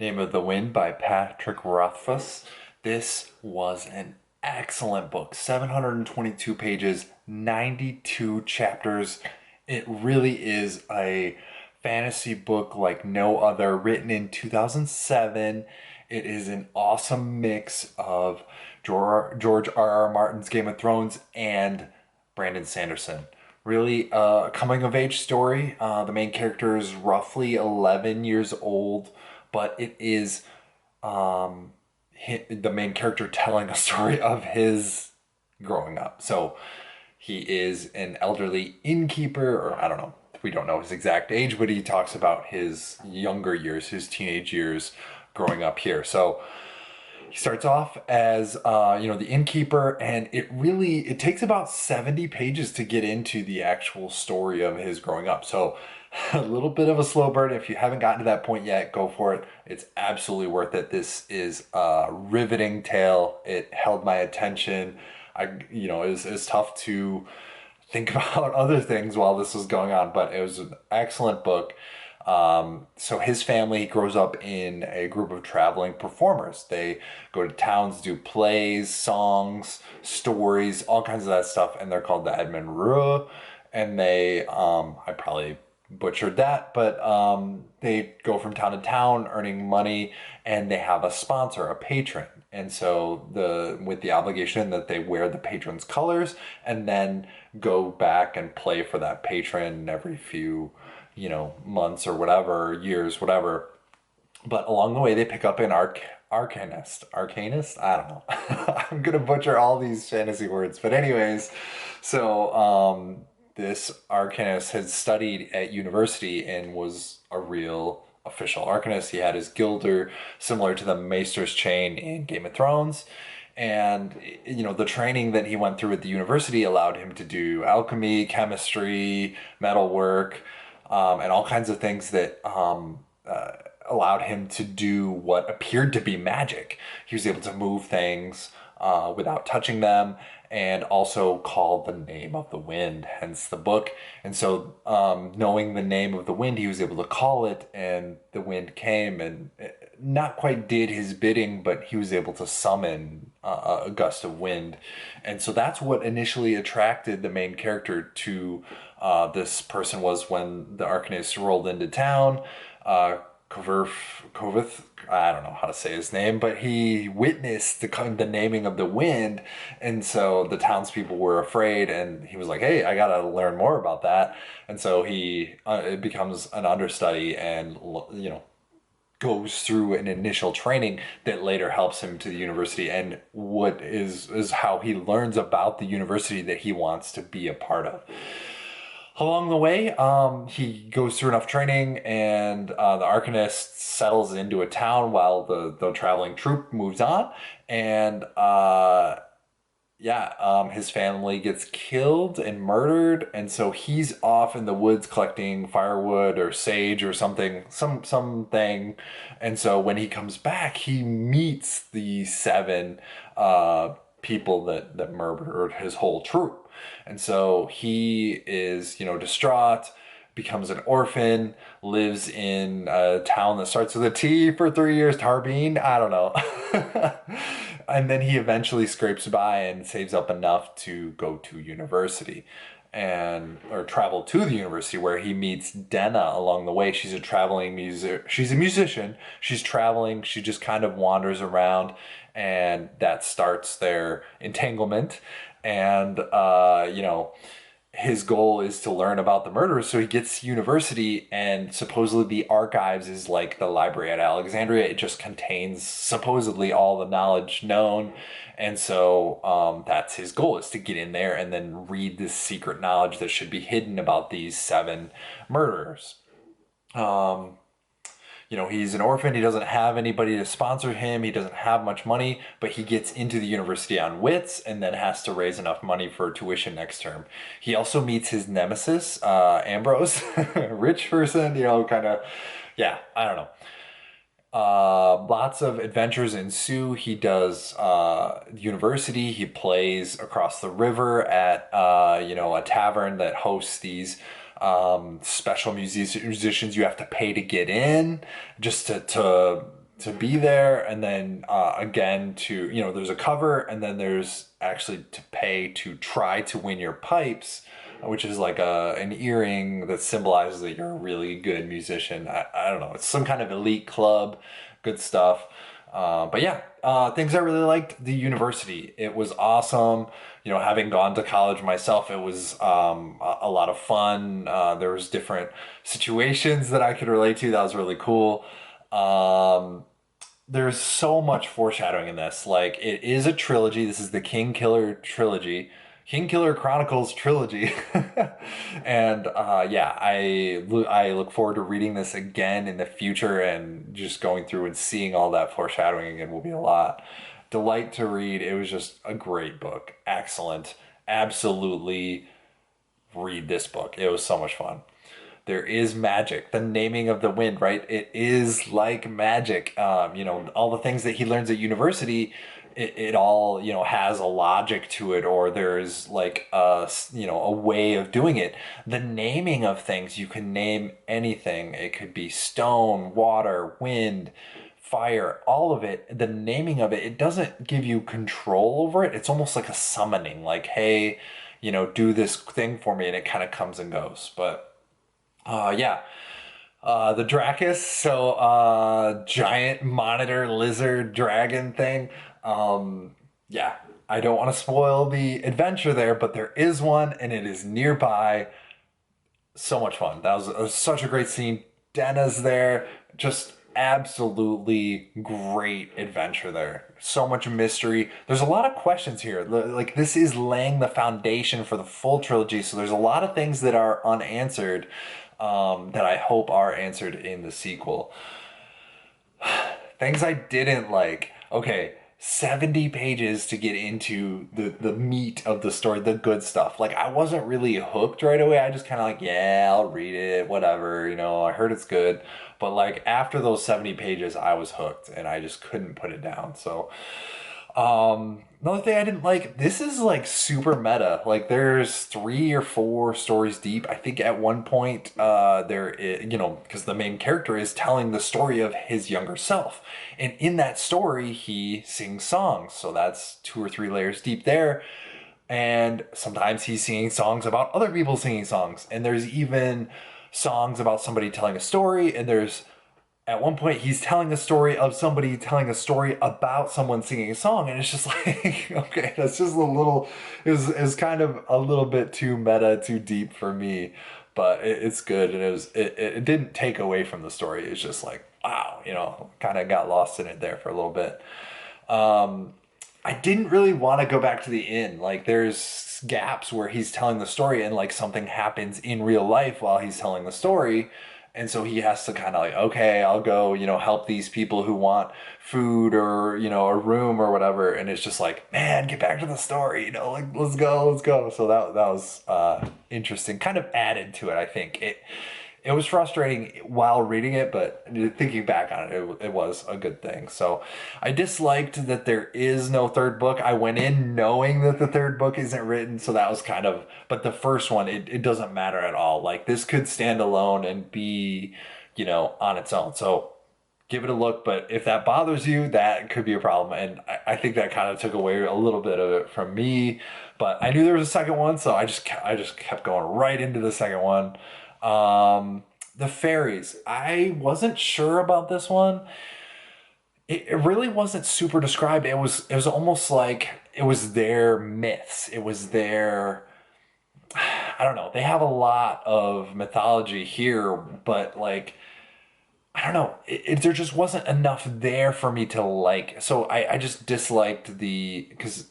Name of the Wind by Patrick Rothfuss. This was an excellent book. 722 pages, 92 chapters. It really is a fantasy book like no other, written in 2007. It is an awesome mix of George R. R. Martin's Game of Thrones and Brandon Sanderson. Really a coming of age story. The main character is roughly 11 years old, but it is the main character telling a story of his growing up. So he is an elderly innkeeper, or I don't know, we don't know his exact age, but he talks about his younger years, his teenage years growing up here. So he starts off as the innkeeper, and it takes about 70 pages to get into the actual story of his growing up. So a little bit of a slow burn. If you haven't gotten to that point yet, go for it. It's absolutely worth it. This is a riveting tale. It held my attention. It's tough to think about other things while this was going on, but it was an excellent book. So his family grows up in a group of traveling performers. They go to towns, do plays, songs, stories, all kinds of that stuff, and they're called the Edmund Rue. And I probably butchered that, but they go from town to town earning money, and they have a sponsor, a patron. And so with the obligation that they wear the patron's colors and then go back and play for that patron every few months or whatever, years, whatever. But along the way, they pick up an arcanist. Arcanist? I don't know. I'm gonna butcher all these fantasy words, but anyways, so this arcanist had studied at university and was a real official arcanist. He had his gilder, similar to the Maester's chain in Game of Thrones. And the training that he went through at the university allowed him to do alchemy, chemistry, metalwork, and all kinds of things that allowed him to do what appeared to be magic. He was able to move things without touching them, and also call the name of the wind, hence the book. And so, knowing the name of the wind, he was able to call it, and the wind came and not quite did his bidding, but he was able to summon a gust of wind. And so that's what initially attracted the main character to this person, was when the Arcanist rolled into town. Kvothe, I don't know how to say his name, but he witnessed the naming of the wind, and so the townspeople were afraid, and he was like, "Hey, I gotta learn more about that." And so he it becomes an understudy, and goes through an initial training that later helps him to the university, and what is how he learns about the university that he wants to be a part of. Along the way, he goes through enough training, and the Arcanist settles into a town while the traveling troupe moves on. And his family gets killed and murdered, and so he's off in the woods collecting firewood or sage or something. And so when he comes back, he meets the seven people that murdered his whole troop. And so he is, distraught, becomes an orphan, lives in a town that starts with a T for 3 years, Tarbine, I don't know. And then he eventually scrapes by and saves up enough to go to university, or travel to the university, where he meets Denna along the way. She's a traveling music. She's a musician. She's traveling. She just kind of wanders around, and that starts their entanglement. And his goal is to learn about the murderers. So he gets to university, and supposedly the archives is like the library at Alexandria. It just contains supposedly all the knowledge known. And so that's his goal, is to get in there and then read this secret knowledge that should be hidden about these seven murderers. He's an orphan. He doesn't have anybody to sponsor him. He doesn't have much money, but he gets into the university on wits, and then has to raise enough money for tuition next term. He also meets his nemesis, Ambrose, rich person, kind of, yeah, I don't know. Lots of adventures ensue. He does university. He plays across the river at a tavern that hosts these special musicians. You have to pay to get in, just to to be there, and then again to, you know, there's a cover, and then there's actually to pay to try to win your pipes, which is like an earring that symbolizes that you're a really good musician. I don't know, it's some kind of elite club, good stuff. But yeah, things I really liked: the university. It was awesome. You know, having gone to college myself, it was a lot of fun. There was different situations that I could relate to. That was really cool. Um, there's so much foreshadowing in this. Like, it is a trilogy. This is the King Killer trilogy. King Killer Chronicles trilogy. And yeah, I look forward to reading this again in the future, and just going through and seeing all that foreshadowing again will be a lot. Delight to read. It was just a great book. Excellent. Absolutely read this book. It was so much fun. There is magic. The naming of the wind, right? It is like magic. You know, all the things that he learns at university, it all, you know, has a logic to it, or there's like you know, a way of doing it. The naming of things, you can name anything. It could be stone, water, wind, fire, all of it. The naming of it, it doesn't give you control over it. It's almost like a summoning, like, hey, you know, do this thing for me, and it kind of comes and goes. But yeah. The Dracus, so giant monitor lizard dragon thing. Yeah, I don't want to spoil the adventure there, but there is one, and it is nearby. So much fun. That was such a great scene. Denna's there. Just absolutely great adventure there. So much mystery. There's a lot of questions here. Like, this is laying the foundation for the full trilogy, so there's a lot of things that are unanswered, that I hope are answered in the sequel. Things I didn't like. Okay, 70 pages to get into the meat of the story, the good stuff. Like, I wasn't really hooked right away. I just kind of like, yeah, I'll read it, whatever, you know, I heard it's good. But like, after those 70 pages, I was hooked, and I just couldn't put it down. So another thing I didn't like, this is like super meta. Like, there's 3 or 4 stories deep. I think at one point, you know, because the main character is telling the story of his younger self. And in that story, he sings songs. So that's 2 or 3 layers deep there. And sometimes he's singing songs about other people singing songs. And there's even songs about somebody telling a story. And there's, at one point, he's telling a story of somebody telling a story about someone singing a song, and it's just like, okay, that's just a little, is kind of a little bit too meta, too deep for me, but it's good, and it didn't take away from the story. It's just like, wow, you know, kind of got lost in it there for a little bit. I didn't really want to go back to the inn. Like, there's gaps where he's telling the story, and like something happens in real life while he's telling the story. And so he has to kind of like, okay, I'll go, you know, help these people who want food, or, you know, a room or whatever. And it's just like, man, get back to the story, you know, like, let's go, let's go. So that was interesting, kind of added to it, I think. It was frustrating while reading it, but thinking back on it, it was a good thing. So I disliked that there is no third book. I went in knowing that the third book isn't written, so that was kind of, but the first one, it doesn't matter at all. Like, this could stand alone and be, you know, on its own. So give it a look, but if that bothers you, that could be a problem. And I think that kind of took away a little bit of it from me, but I knew there was a second one, so I just kept going right into the second one. The fairies. I wasn't sure about this one. It really wasn't super described. It was almost like it was their myths. It was their, I don't know. They have a lot of mythology here, but like, I don't know. There just wasn't enough there for me to like. So I just disliked because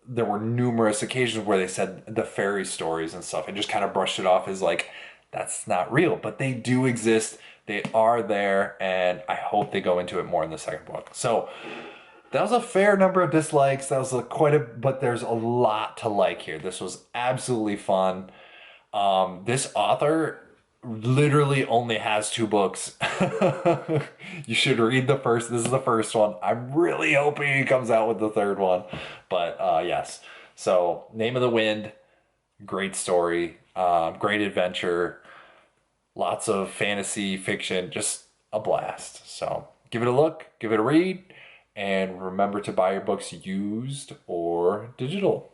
there were numerous occasions where they said the fairy stories and stuff, and just kind of brushed it off as like, that's not real. But they do exist. They are there, and I hope they go into it more in the second book. So that was a fair number of dislikes. That was but there's a lot to like here. This was absolutely fun. This author literally only has 2 books. You should read the first. This is the first one. I'm really hoping he comes out with the third one. But yes. So, Name of the Wind, great story, great adventure, lots of fantasy fiction, just a blast. So give it a look, give it a read, and remember to buy your books used or digital.